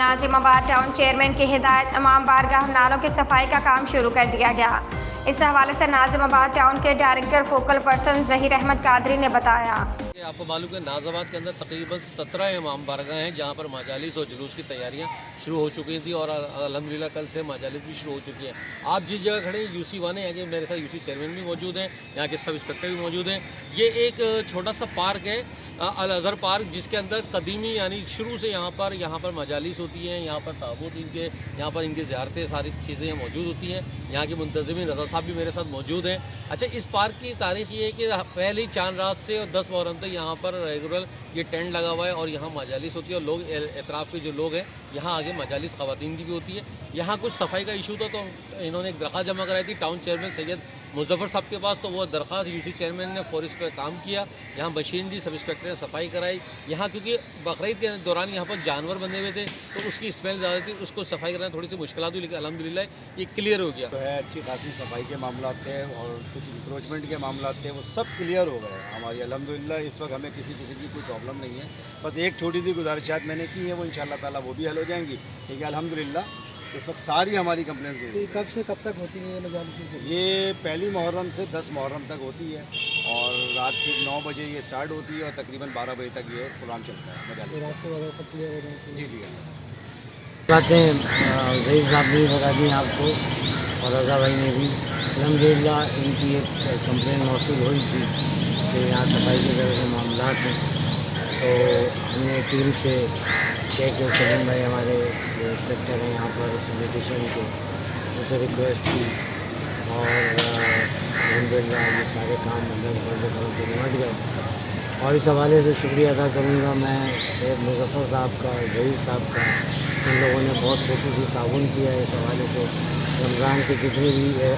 Nazimabad town chairman की हिदायत तमाम बारगाह नालों की सफाई का काम शुरू कर दिया गया। इस हवाले से नाजिमाबाद टाउन के director focal person Zaheer Ahmed Qadri ने बताया। आपको मालूम है नाज़ाबाद के अंदर तकरीबन 17 इमाम बारगाह हैं जहाँ पर माजालिस और जुलूस की तैयारियाँ शुरू हो चुकी थी और अल्हम्दुलिल्लाह कल से माजालिस भी शुरू हो चुकी हैं। आप जिस जगह खड़े हैं यूसी 1 है, यहाँ के मेरे साथ यूसी चेयरमैन भी मौजूद हैं, यहाँ के सब इंस्पेक्टर भी मौजूद हैं। ये एक छोटा सा पार्क है अल अज़हर पार्क, जिसके अंदर कदीमी यानी शुरू से यहाँ पर मजालिस होती हैं, यहाँ पर ताबूत इनके, यहाँ पर इनकी ज़ियारतें सारी चीज़ें मौजूद होती हैं। यहाँ के मुंतज़िमीन रज़ा साहब भी मेरे साथ मौजूद हैं। अच्छा, इस पार्क की तारीख़ ये है कि पहली चांद रात से और 10 मुहर्रम तक यहाँ पर रेगुलर ये टेंट लगा हुआ है और यहाँ मजालिस होती है और लोग एतराफ़ के जो लोग हैं यहाँ आगे मजालिस ख़वातीन की भी होती है। यहाँ कुछ सफाई का इशू था तो इन्होंने एक दरख्वास्त जमा कराई थी टाउन चेयरमैन सैयद मुज़फ़्फ़र साहब के पास, तो वो दरख्वास्त यूसी चेयरमैन ने फौरी इस पर काम किया। यहाँ बशीन डी सब इंस्पेक्टर ने सफाई कराई। यहाँ क्योंकि बकरीद के दौरान यहाँ पर जानवर बंधे हुए थे तो उसकी स्मेल ज़्यादा थी, उसको सफाई कराना थोड़ी सी मुश्किल हुई, लेकिन अल्हम्दुलिल्लाह ये क्लियर हो गया। तो है अच्छी खासी सफाई के मामला थे और कुछ इंक्रोचमेंट के मामला थे, वो सब क्लियर हो गए हमारी अल्हम्दुलिल्लाह। इस वक्त हमें किसी की कोई प्रॉब्लम नहीं है। बस एक छोटी सी गुजारिशात मैंने की है, वो इंशाअल्लाह ताला वो भी हल हो जाएंगी। ठीक है, अल्हम्दुलिल्लाह इस वक्त सारी हमारी कंप्लेंट्स तो कब से कब तक होती है ये पहली मुहर्रम से 10 मुहर्रम तक होती है और रात ठीक 9 बजे ये स्टार्ट होती है और तकरीबन 12 बजे तक ये प्रोग्राम चलता है मजालिस। रास्ते वगैरह सब क्लियर हो जाए? जी जी बातें ज़हीर साहब ने बता दी आपको और रज़ा भाई ने भी। अल्हम्दुलिल्लाह इनकी एक कंप्लेन मौसूल हुई थी कि यहाँ सफाई के तरह के मामला हैं, तो हमने टीम से शेख सलीम भाई हमारे जो इंस्पेक्टर हैं यहाँ पर सैनिटेशन के, उनसे रिक्वेस्ट की और अल्हम्दुलिल्लाह ये सारे काम मतलब से निमट गए। और इस हवाले से शुक्रिया अदा करूँगा मैं सैयद मुज़फ़्फ़र साहब का, ज़हीर साहब का। उन लोगों ने बहुत खुसूसी ताउन किया है इस हवाले से। रमज़ान के जितने भी